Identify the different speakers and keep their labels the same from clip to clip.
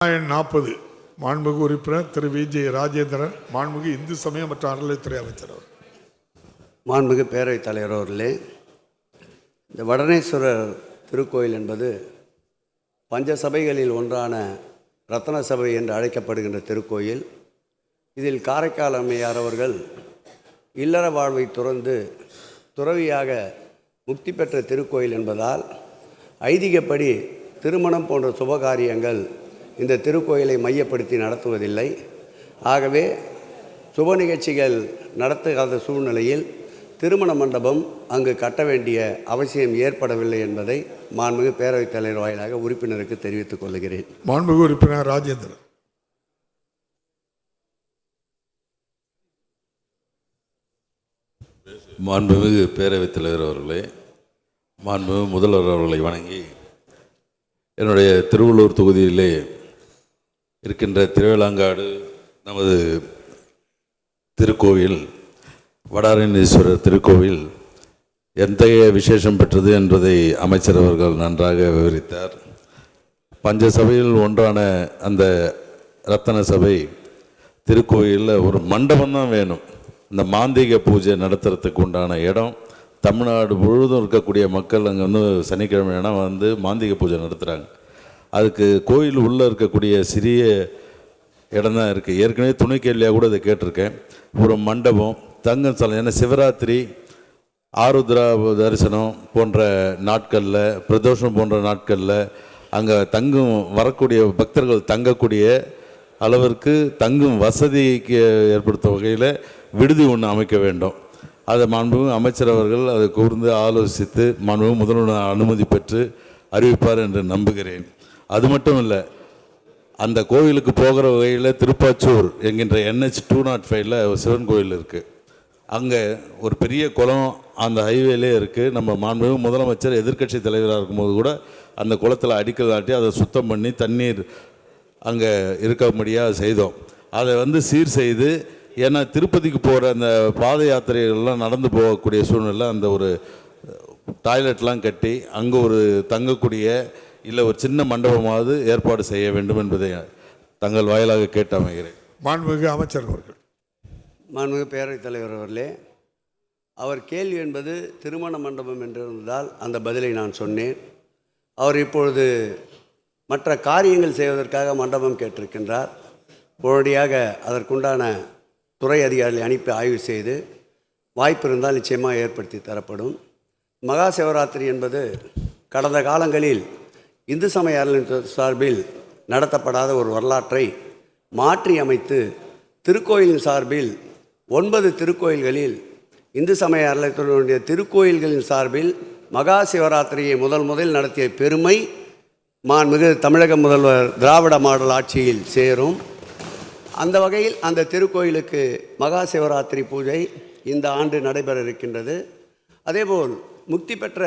Speaker 1: வினாயன் 40 மாண்புமிகு உறுப்பினர் திரு வி.ஜி. ராஜேந்திரன், மாண்புமிகு இந்து சமய மற்றும் அறநிலையத்துறை அமைச்சர் அவர்.
Speaker 2: மாண்புமிகு பேரவைத் தலைவர் அவர்களே, இந்த வடனேஸ்வரர் திருக்கோயில் என்பது பஞ்ச சபைகளில் ஒன்றான ரத்ன சபை என்று அழைக்கப்படுகின்ற திருக்கோயில். இதில் காரைக்கால் அம்மையார் அவர்கள் இல்லற வாழ்வை துறந்து துறவியாக முக்தி பெற்ற திருக்கோயில் என்பதால் ஐதீகப்படி திருமணம் போன்ற சுபகாரியங்கள் இந்த திருக்கோயிலை மையப்படுத்தி நடத்துவதில்லை. ஆகவே சுப நிகழ்ச்சிகள் நடத்துகாத சூழ்நிலையில் திருமண மண்டபம் அங்கு கட்ட வேண்டிய அவசியம் ஏற்படவில்லை என்பதை மாண்புமிகு பேரவைத் தலைவர் வாயிலாக உறுப்பினருக்கு தெரிவித்துக் கொள்கிறேன்.
Speaker 1: மாண்புமிகு உறுப்பினர் ராஜேந்திரன்.
Speaker 3: மாண்புமிகு பேரவைத் தலைவர் அவர்களே, மாண்புமிகு முதல்வர் அவர்களை வணங்கி, என்னுடைய திருவள்ளூர் தொகுதியிலே இருக்கின்ற திருவேளாங்காடு நமது திருக்கோவில் வடாரண்யேஸ்வரர் திருக்கோவில் எத்தகைய விசேஷம் பெற்றது என்பதை அமைச்சர் அவர்கள் நன்றாக விவரித்தார். பஞ்ச சபையில் ஒன்றான அந்த ரத்தன சபை திருக்கோயிலில் ஒரு மண்டபம் தான் வேணும். இந்த மாந்திக பூஜை நடத்துறதுக்கு உண்டான இடம் தமிழ்நாடு முழுவதும் இருக்கக்கூடிய மக்கள் அங்கே வந்து சனிக்கிழமை வந்து மாந்திக பூஜை நடத்துகிறாங்க. அதுக்கு கோயில் உள்ளே இருக்கக்கூடிய சிறிய இடம் தான் இருக்குது. ஏற்கனவே துணை கேள்வியாக கூட அதை கேட்டிருக்கேன். ஒரு மண்டபம், தங்கும் ஸ்தலம், ஏன்னா சிவராத்திரி, ஆருத்ரா தரிசனம் போன்ற நாட்களில், பிரதோஷம் போன்ற நாட்களில் அங்கே தங்கும் வரக்கூடிய பக்தர்கள் தங்கக்கூடிய அளவிற்கு தங்கும் வசதிக்கு ஏற்படுத்தும் வகையில் விடுதி ஒன்று அமைக்க வேண்டும். அதை மாண்புமிகு அமைச்சர் அவர்கள் அதை கூர்ந்து ஆலோசித்து மாண்புமிகு முதல்வர் அனுமதி பெற்று அறிவிப்பார் என்று நம்புகிறேன். அது மட்டும் இல்லை, அந்த கோவிலுக்கு போகிற வகையில் திருப்பாச்சூர் என்கின்ற NH 205 ஒரு சிவன் கோயில் இருக்குது. அங்கே ஒரு பெரிய குளம் அந்த ஹைவேலே இருக்குது. நம்ம மாண்புமிகு முதலமைச்சர் எதிர்க்கட்சி தலைவராக இருக்கும்போது கூட அந்த குளத்தில் அடிக்கல் நாட்டி அதை சுத்தம் பண்ணி தண்ணீர் அங்கே இருக்க முடியாது செய்தோம். அதை வந்து சீர் செய்து, ஏன்னா திருப்பதிக்கு போகிற அந்த பாத யாத்திரைகள்லாம் நடந்து போகக்கூடிய சூழ்நிலை அந்த ஒரு டாய்லெட்லாம் கட்டி அங்கே ஒரு தங்கக்கூடிய இல்லை ஒரு சின்ன மண்டபமாவது ஏற்பாடு செய்ய வேண்டும் என்பதை தங்கள் வாயிலாக கேட்டு அமைகிறேன்.
Speaker 1: மாண்புமிகு அமைச்சர் அவர்கள்.
Speaker 2: மாண்புமிகு பேரவைத் தலைவர் அவர்களே, அவர் கேள்வி என்பது திருமண மண்டபம் என்றிருந்தால் அந்த பதிலை நான் சொன்னேன். அவர் இப்பொழுது மற்ற காரியங்கள் செய்வதற்காக மண்டபம் கேட்டிருக்கின்றார். உடனடியாக அதற்குண்டான துறை அதிகாரிகளை அனுப்பி ஆய்வு செய்து வாய்ப்பு இருந்தால் நிச்சயமாக ஏற்படுத்தி தரப்படும். மகா சிவராத்திரி என்பது கடந்த காலங்களில் இந்து சமய அறநிலையத்துறை சார்பில் நடத்தப்படாத ஒரு வரலாற்றை மாற்றி அமைத்து திருக்கோயிலின் சார்பில் 9 திருக்கோயில்களில் இந்து சமய அறநிலையத்துறையினுடைய திருக்கோயில்களின் சார்பில் மகா சிவராத்திரியை முதல் நடத்திய பெருமை மாண்புமிகு தமிழக முதல்வர் திராவிட மாடல் ஆட்சியில் சேரும். அந்த வகையில் அந்த திருக்கோயிலுக்கு மகா சிவராத்திரி பூஜை இந்த ஆண்டு நடைபெற இருக்கின்றது. அதேபோல் முக்தி பெற்ற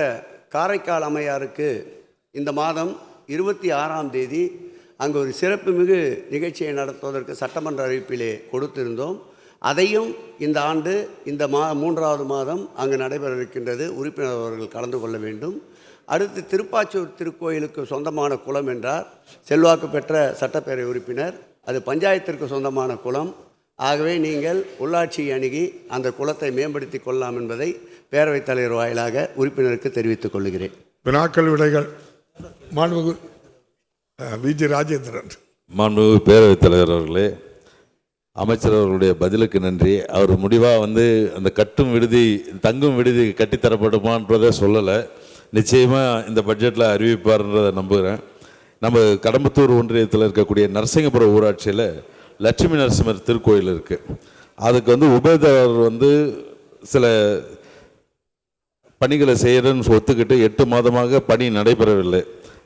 Speaker 2: காரைக்கால் அம்மையாருக்கு இந்த மாதம் 26ஆம் தேதி அங்கு ஒரு சிறப்புமிகு நிகழ்ச்சியை நடத்துவதற்கு சட்டமன்ற அறிவிப்பிலே கொடுத்திருந்தோம். அதையும் இந்த ஆண்டு இந்த 3வது மாதம் அங்கு நடைபெற இருக்கின்றது. உறுப்பினர் அவர்கள் கலந்து கொள்ள வேண்டும். அடுத்து திருப்பாச்சூர் திருக்கோயிலுக்கு சொந்தமான குளம் என்றார் செல்வாக்கு பெற்ற சட்டப்பேரவை உறுப்பினர். அது பஞ்சாயத்திற்கு சொந்தமான குளம். ஆகவே நீங்கள் உள்ளாட்சியை அணுகி அந்த குளத்தை மேம்படுத்தி கொள்ளலாம் என்பதை பேரவைத் தலைவர் வாயிலாக உறுப்பினருக்கு தெரிவித்துக் கொள்கிறேன்.
Speaker 1: வினாக்கள் விடைகள். மாண்புமிகு வி.ஜி. ராஜேந்திரன்.
Speaker 3: மாண்புமிகு பேரவைத் தலைவர் அவர்களே, அமைச்சர் அவர்களுடைய பதிலுக்கு நன்றி. அவர் முடிவாக வந்து அந்த கட்டும் விடுதி தங்கும் விடுதி கட்டித்தரப்படுமான்றதை சொல்லலை. நிச்சயமாக இந்த பட்ஜெட்டில் அறிவிப்பார்ன்றதை நம்புகிறேன். நம்ம கடம்பத்தூர் ஒன்றியத்தில் இருக்கக்கூடிய நரசிங்கபுரம் ஊராட்சியில் லட்சுமி நரசிம்மர் திருக்கோயில் இருக்குது. அதுக்கு வந்து உபயதாரர் வந்து சில பணிகளை செய்கிறேன்னு ஒத்துக்கிட்டு 8 மாதமாக பணி நடைபெறவில்லை.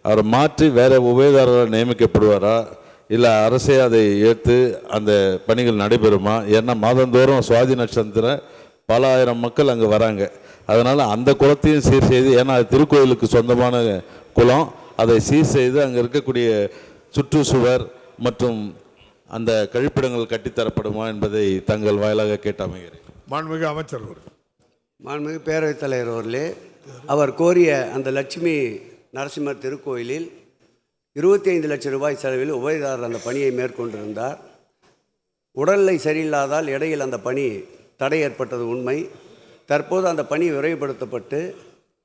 Speaker 3: அவரை மாற்றி வேறு உபயதாரராக நியமிக்கப்படுவாரா, இல்லை அரசே அதை ஏற்று அந்த பணிகள் நடைபெறுமா? ஏன்னா மாதந்தோறும் சுவாதி நட்சத்திரம் பல ஆயிரம் மக்கள் அங்கே வராங்க. அதனால் அந்த குளத்தையும் சீர் செய்து, ஏன்னா அது திருக்கோயிலுக்கு சொந்தமான குளம், அதை சீர் செய்து அங்கே இருக்கக்கூடிய சுற்றுச்சுவர் மற்றும் அந்த கழிப்பிடங்கள் கட்டித்தரப்படுமா என்பதை தங்கள் வாயிலாக கேட்டு அமைகிறேன்.
Speaker 1: மாண்புமிகு அமைச்சர் அவர்கள்.
Speaker 2: மாண்புமிகு பேரவைத் தலைவர் அவர்களே, அவர் கோரிய அந்த லட்சுமி நரசிம்மர் திருக்கோயிலில் 25 லட்சம் ரூபாய் செலவில் உபயதாரர் அந்த பணியை மேற்கொண்டிருந்தார். உடல்நிலை சரியில்லாதால் இடையில் அந்த பணி தடை ஏற்பட்டது உண்மை. தற்போது அந்த பணி விரைவுபடுத்தப்பட்டு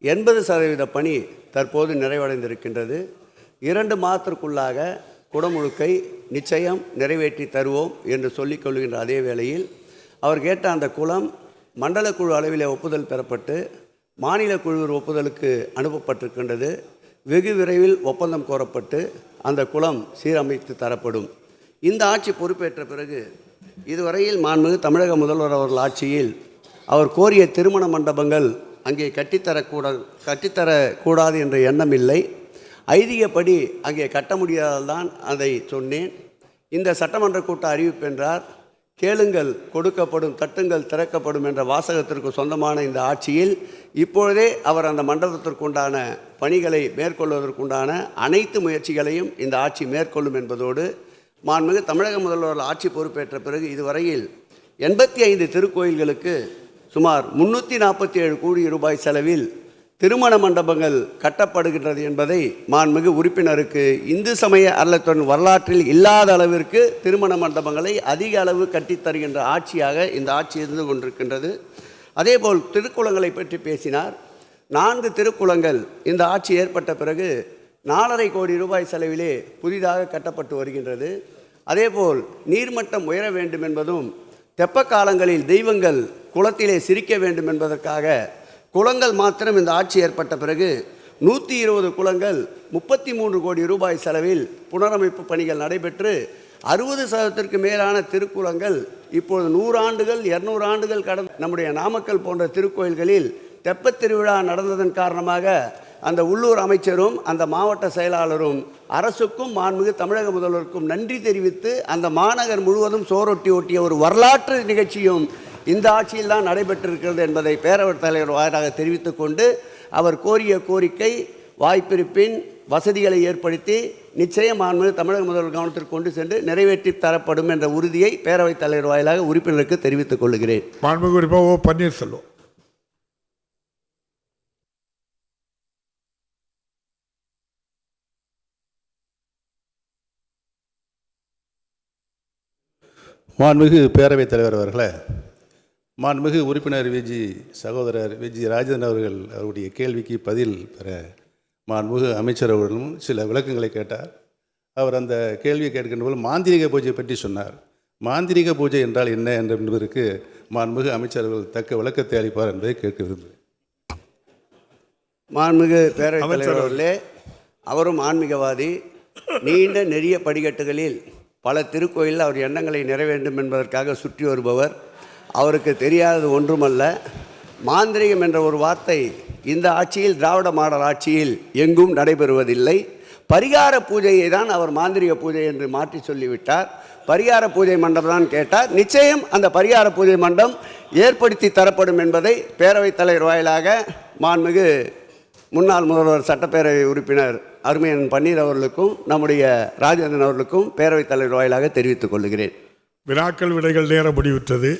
Speaker 2: 80% பணி தற்போது நிறைவடைந்திருக்கின்றது. 2 மாதத்திற்குள்ளாக குடமுழுக்கை நிச்சயம் நிறைவேற்றி தருவோம் என்று சொல்லிக் கொள்கின்ற அதே வேளையில் அவர் கேட்ட அந்த குளம் மண்டல குழு அளவிலே ஒப்புதல் பெறப்பட்டு மாநில குழு ஒப்புதலுக்கு அனுப்பப்பட்டிருக்கின்றது. வெகு விரைவில் ஒப்பந்தம் கோரப்பட்டு அந்த குளம் சீரமைத்து தரப்படும். இந்த ஆட்சி பொறுப்பேற்ற பிறகு இதுவரையில் மாண்புமிகு தமிழக முதல்வர் அவர்கள் ஆட்சியில் அவர் கோரிய திருமண மண்டபங்கள் அங்கே கட்டித்தரக்கூடாது என்ற எண்ணம் இல்லை. ஐதீகப்படி அங்கே கட்ட முடியாதல்தான் அதை சொன்னேன். இந்த சட்டமன்ற கூட்ட அறிவிப்பு என்றார், கேளுங்கள் கொடுக்கப்படும், தட்டுங்கள் திறக்கப்படும் என்ற வாசகத்திற்கு சொந்தமான இந்த ஆட்சியில் இப்பொழுதே அவர் அந்த மண்டபத்திற்குண்டான பணிகளை மேற்கொள்வதற்குண்டான அனைத்து முயற்சிகளையும் இந்த ஆட்சி மேற்கொள்ளும் என்பதோடு மாண்புமிகு தமிழக முதல்வர் ஆட்சி பொறுப்பேற்ற பிறகு இதுவரையில் 85 திருக்கோயில்களுக்கு சுமார் 347 கோடி ரூபாய் செலவில் திருமண மண்டபங்கள் கட்டப்படுகின்றது என்பதை மாண்புமிகு உறுப்பினருக்கு இந்து சமய அறநிலையத்துறை வரலாற்றில் இல்லாத அளவிற்கு திருமண மண்டபங்களை அதிக அளவு கட்டித்தருகின்ற ஆட்சியாக இந்த ஆட்சி இருந்து கொண்டிருக்கின்றது. அதேபோல் திருக்குளங்களை பற்றி பேசினார். 4 திருக்குளங்கள் இந்த ஆட்சி ஏற்பட்ட பிறகு 4.5 கோடி ரூபாய் செலவிலே புதிதாக கட்டப்பட்டு வருகின்றது. அதேபோல் நீர்மட்டம் உயர வேண்டும் என்பதும் தெப்ப காலங்களில் தெய்வங்கள் குளத்திலே சிரிக்க வேண்டும் என்பதற்காக குளங்கள் மாத்திரம் இந்த ஆட்சி ஏற்பட்ட பிறகு 120 குளங்கள் 33 கோடி ரூபாய் செலவில் புனரமைப்பு பணிகள் நடைபெற்று 60% மேலான திருக்குளங்கள் இப்பொழுது 100 ஆண்டுகள் 200 ஆண்டுகள் கடந்த நம்முடைய நாமக்கல் போன்ற திருக்கோயில்களில் தெப்பத் திருவிழா நடந்ததன் காரணமாக அந்த உள்ளூர் அமைச்சரும் அந்த மாவட்ட செயலாளரும் அரசுக்கும் மாண்புமிகு தமிழக முதல்வருக்கும் நன்றி தெரிவித்து அந்த மாநகர் முழுவதும் சோரொட்டி ஓட்டிய ஒரு வரலாற்று நிகழ்ச்சியும் இந்த ஆட்சியில் தான் நடைபெற்றிருக்கிறது என்பதை பேரவைத் தலைவர் வாயிலாக தெரிவித்து கொண்டு அவர் கோரிய கோரிக்கை வாய்ப்பிருப்பின் வசதிகளை ஏற்படுத்தி நிச்சயம் மாண்புமிகு தமிழக முதல்வர் கவனத்திற்கு கொண்டு சென்று நிறைவேற்றி தரப்படும் என்ற உறுதியை பேரவைத் தலைவர் வாயிலாக உறுப்பினருக்கு தெரிவித்துக் கொள்கிறேன்.
Speaker 1: மாண்புமிகு உறுப்பினர் ஓ பன்னீர்செல்வம்.
Speaker 4: மாண்புமிகு பேரவைத் தலைவர் அவர்களே, மாண்புமிகு உறுப்பினர் சகோதரர் விஜி ராஜேந்திரன் அவருடைய கேள்விக்கு பதில் பெற மாண்புமிகு அமைச்சர் அவர்களும் சில விளக்கங்களை கேட்டார். அவர் அந்த கேள்வியை கேட்கின்ற போது மாந்திரிக பூஜை பற்றி சொன்னார். மாந்திரிக பூஜை என்றால் என்ன என்பதற்கு மாண்புமிகு அமைச்சர் அவர்கள் தக்க விளக்கத்தை அளிப்பார் என்பதை கேட்க விரும்புகிறேன்.
Speaker 2: மாண்புமிகு பேரவைத் தலைவர் அவர்களே, அவரும் ஆன்மீகவாதி. நீண்ட நெறிய படிக்கட்டுகளில் பல திருக்கோயிலில் அவர் எண்ணங்களை நிறைவேற வேண்டும் என்பதற்காக சுற்றி வருபவர். அவருக்கு தெரியாதது ஒன்றுமல்ல. மாந்திரிகம் என்ற ஒரு வார்த்தை இந்த ஆட்சியில் திராவிட மாடல் ஆட்சியில் எங்கும் நடைபெறுவதில்லை. பரிகார பூஜையை தான் அவர் மாந்திரிக பூஜை என்று மாற்றி சொல்லிவிட்டார். பரிகார பூஜை மண்டபம் தான் கேட்டார். நிச்சயம் அந்த பரிகார பூஜை மண்டபம் ஏற்படுத்தி தரப்படும் என்பதை பேரவைத் தலைவர் வாயிலாக மாண்புமிகு முன்னாள் முதல்வர் சட்டப்பேரவை உறுப்பினர் அருமையன் பன்னீர் அவர்களுக்கும் நம்முடைய ராஜேந்திரன் அவர்களுக்கும் பேரவைத் தலைவர் வாயிலாக தெரிவித்துக் கொள்கிறேன்.
Speaker 1: வினாக்கள் விடைகள் நேரம் முடிவுற்றது.